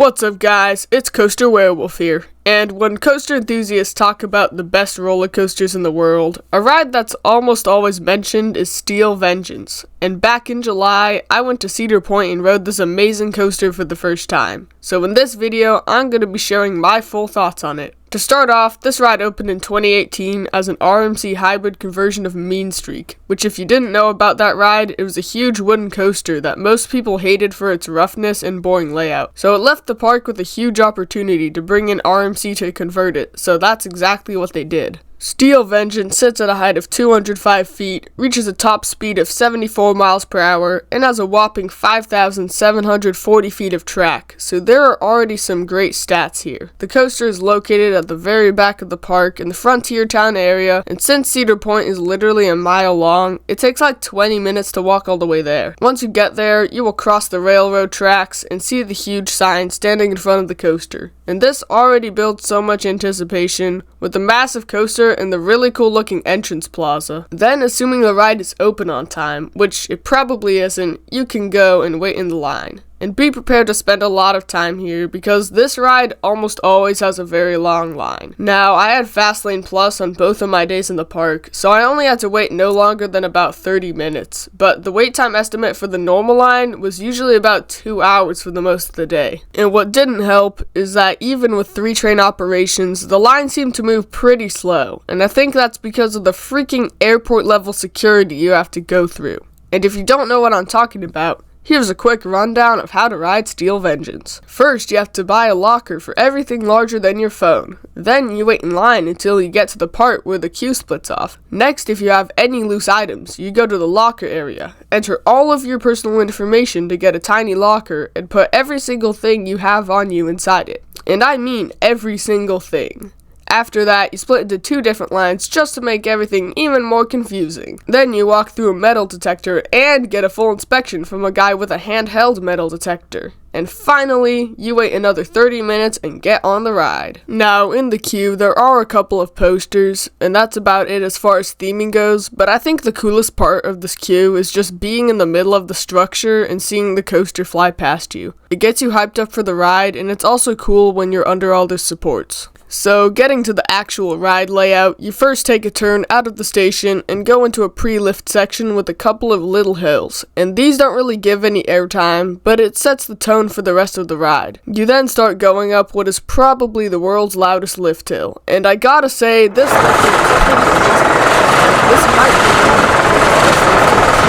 What's up guys, it's Coaster Werewolf here, and when coaster enthusiasts talk about the best roller coasters in the world, a ride that's almost always mentioned is Steel Vengeance, and back in July, I went to Cedar and rode this amazing coaster for the first time. So in this video, I'm going to be sharing my full thoughts on it. To start off, this ride opened in 2018 as an RMC hybrid conversion of Mean Streak, which if you didn't know about that ride, it was a huge wooden coaster that most people hated for its roughness and boring layout. So it left the park with a huge opportunity to bring in RMC to convert it, so that's exactly what they did. Steel Vengeance sits at a height of 205 feet, reaches a top speed of 74 miles per hour, and has a whopping 5,740 feet of track, so there are already some great stats here. The coaster is located at the very back of the park in the Frontier Town area, and since Cedar Point is literally a mile long, it takes like 20 minutes to walk all the way there. Once you get there, you will cross the railroad tracks and see the huge sign standing in front of the coaster, and this already builds so much anticipation, with the massive coaster and the really cool looking entrance plaza. Then, assuming the ride is open on time, which it probably isn't, you can go and wait in the line. And be prepared to spend a lot of time here because this ride almost always has a very long line. Now, I had Fastlane Plus on both of my days in the park, so I only had to wait no longer than about 30 minutes, but the wait time estimate for the normal line was usually about 2 hours for the most of the day. And what didn't help is that even with 3 train operations, the line seemed to move pretty slow, and I think that's because of the freaking airport level security you have to go through. And if you don't know what I'm talking about, here's a quick rundown of how to ride Steel Vengeance. First, you have to buy a locker for everything larger than your phone. Then you wait in line until you get to the part where the queue splits off. Next, if you have any loose items, you go to the locker area. Enter all of your personal information to get a tiny locker and put every single thing you have on you inside it. And I mean every single thing. After that, you split into 2 different lines just to make everything even more confusing. Then you walk through a metal detector and get a full inspection from a guy with a handheld metal detector. And finally, you wait another 30 minutes and get on the ride. Now, in the queue, there are a couple of posters, and that's about it as far as theming goes, but I think the coolest part of this queue is just being in the middle of the structure and seeing the coaster fly past you. It gets you hyped up for the ride, and it's also cool when you're under all the supports. So, getting to the actual ride layout, you first take a turn out of the station and go into a pre-lift section with a couple of little hills, and these don't really give any airtime, but it sets the tone for the rest of the ride. You then start going up what is probably the world's loudest lift hill, and I gotta say, this lift hill is pretty amazing. This might be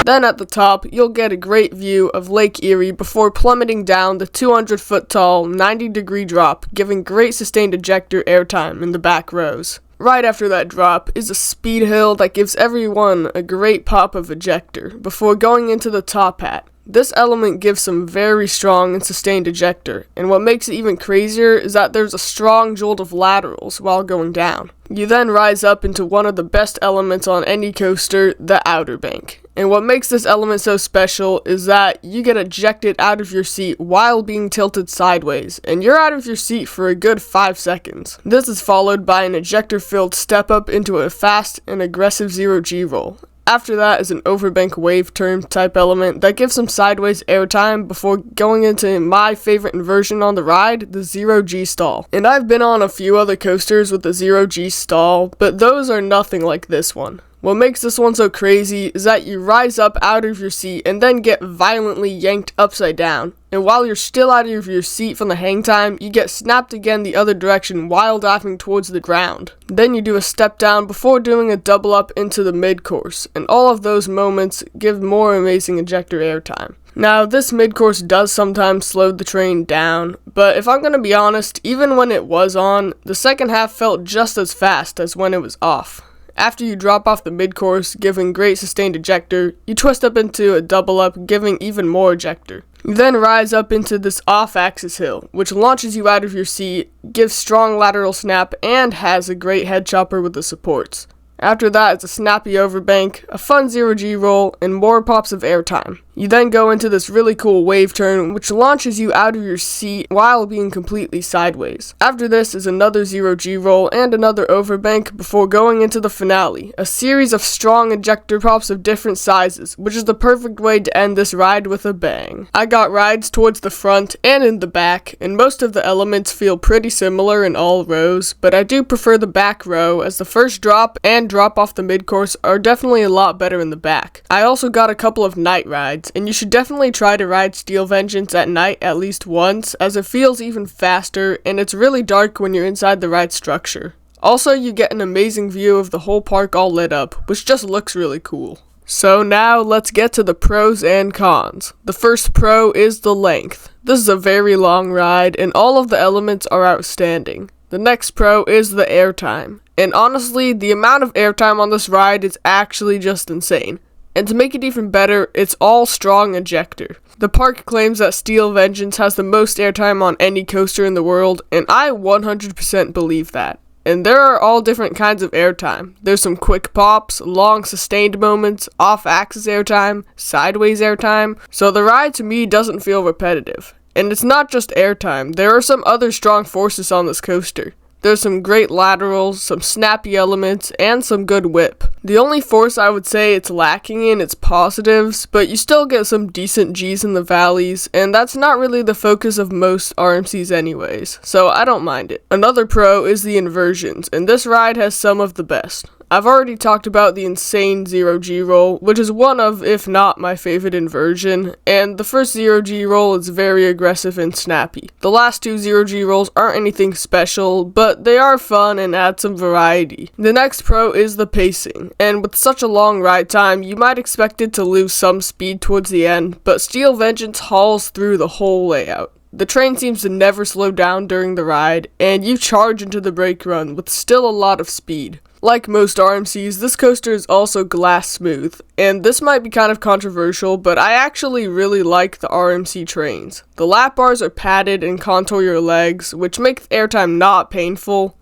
Then at the top, you'll get a great view of Lake Erie before plummeting down the 200-foot tall, 90-degree drop, giving great sustained ejector airtime in the back rows. Right after that drop is a speed hill that gives everyone a great pop of ejector before going into the top hat. This element gives some very strong and sustained ejector, and what makes it even crazier is that there's a strong jolt of laterals while going down. You then rise up into one of the best elements on any coaster, the outer bank. And what makes this element so special is that you get ejected out of your seat while being tilted sideways, and you're out of your seat for a good 5 seconds. This is followed by an ejector-filled step up into a fast and aggressive 0G roll. After that is an overbank wave turn type element that gives some sideways airtime before going into my favorite inversion on the ride, the 0G stall. And I've been on a few other coasters with the 0G stall, but those are nothing like this one. What makes this one so crazy is that you rise up out of your seat and then get violently yanked upside down. And while you're still out of your seat from the hang time, you get snapped again the other direction while diving towards the ground. Then you do a step down before doing a double up into the mid-course, and all of those moments give more amazing ejector airtime. Now, this mid-course does sometimes slow the train down, but if I'm gonna be honest, even when it was on, the second half felt just as fast as when it was off. After you drop off the mid-course, giving great sustained ejector, you twist up into a double up, giving even more ejector. You then rise up into this off-axis hill, which launches you out of your seat, gives strong lateral snap, and has a great head chopper with the supports. After that is a snappy overbank, a fun 0G roll, and more pops of airtime. You then go into this really cool wave turn, which launches you out of your seat while being completely sideways. After this is another 0G roll and another overbank before going into the finale, a series of strong ejector pops of different sizes, which is the perfect way to end this ride with a bang. I got rides towards the front and in the back, and most of the elements feel pretty similar in all rows, but I do prefer the back row as the first drop and drop off the mid-course are definitely a lot better in the back. I also got a couple of night rides, and you should definitely try to ride Steel Vengeance at night at least once, as it feels even faster, and it's really dark when you're inside the ride structure. Also, you get an amazing view of the whole park all lit up, which just looks really cool. So now, let's get to the pros and cons. The first pro is the length. This is a very long ride, and all of the elements are outstanding. The next pro is the airtime. And honestly, the amount of airtime on this ride is actually just insane. And to make it even better, it's all strong ejector. The park claims that Steel Vengeance has the most airtime on any coaster in the world, and I 100% believe that. And there are all different kinds of airtime. There's some quick pops, long sustained moments, off-axis airtime, sideways airtime, so the ride to me doesn't feel repetitive. And it's not just airtime, there are some other strong forces on this coaster. There's some great laterals, some snappy elements, and some good whip. The only force I would say it's lacking in is positives, but you still get some decent G's in the valleys, and that's not really the focus of most RMCs anyways, so I don't mind it. Another pro is the inversions, and this ride has some of the best. I've already talked about the insane 0G roll, which is one of, if not my favorite inversion, and the first 0G roll is very aggressive and snappy. The last two 0G rolls aren't anything special, but they are fun and add some variety. The next pro is the pacing, and with such a long ride time, you might expect it to lose some speed towards the end, but Steel Vengeance hauls through the whole layout. The train seems to never slow down during the ride, and you charge into the brake run with still a lot of speed. Like most RMCs, this coaster is also glass smooth, and this might be kind of controversial, but I actually really like the RMC trains. The lap bars are padded and contour your legs, which make airtime not painful,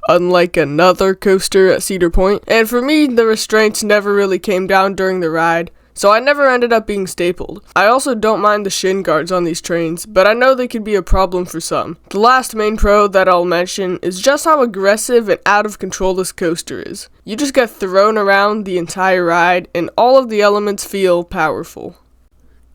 unlike another coaster at Cedar Point. And for me, the restraints never really came down during the ride, so I never ended up being stapled. I also don't mind the shin guards on these trains, but I know they could be a problem for some. The last main pro that I'll mention is just how aggressive and out of control this coaster is. You just get thrown around the entire ride, and all of the elements feel powerful.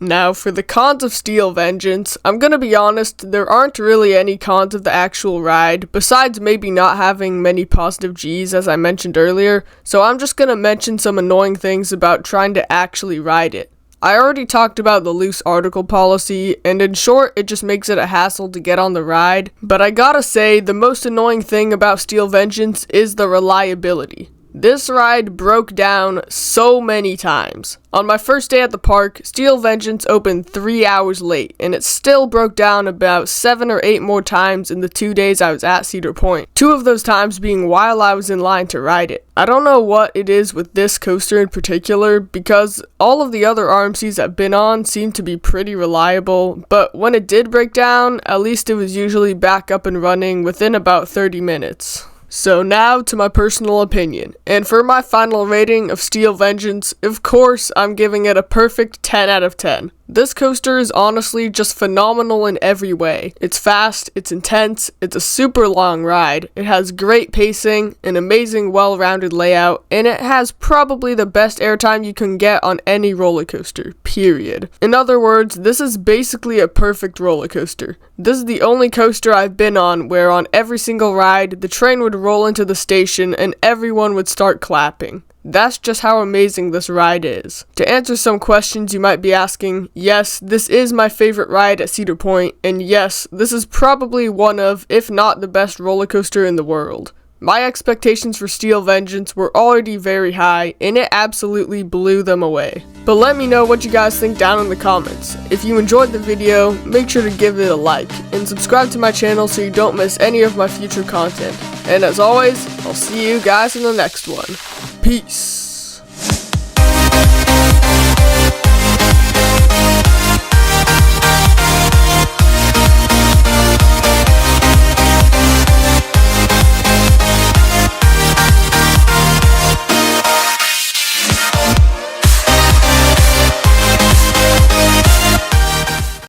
Now, for the cons of Steel Vengeance, I'm gonna be honest, there aren't really any cons of the actual ride, besides maybe not having many positive G's as I mentioned earlier, so I'm just gonna mention some annoying things about trying to actually ride it. I already talked about the loose article policy, and in short, it just makes it a hassle to get on the ride, but I gotta say, the most annoying thing about Steel Vengeance is the reliability. This ride broke down so many times. On my first day at the park, Steel Vengeance opened 3 hours late, and it still broke down about 7 or 8 more times in the 2 days I was at Cedar Point. 2 of those times being while I was in line to ride it. I don't know what it is with this coaster in particular, because all of the other RMCs I've been on seem to be pretty reliable, but when it did break down, at least it was usually back up and running within about 30 minutes. So now to my personal opinion, and for my final rating of Steel Vengeance, of course I'm giving it a perfect 10 out of 10. This coaster is honestly just phenomenal in every way. It's fast, it's intense, it's a super long ride, it has great pacing, an amazing well-rounded layout, and it has probably the best airtime you can get on any roller coaster, period. In other words, this is basically a perfect roller coaster. This is the only coaster I've been on where on every single ride, the train would roll into the station and everyone would start clapping. That's just how amazing this ride is. To answer some questions you might be asking, yes, this is my favorite ride at Cedar Point, and yes, this is probably one of, if not the best roller coaster in the world. My expectations for Steel Vengeance were already very high, and it absolutely blew them away. But let me know what you guys think down in the comments. If you enjoyed the video, make sure to give it a like, and subscribe to my channel so you don't miss any of my future content. And as always, I'll see you guys in the next one. Peace.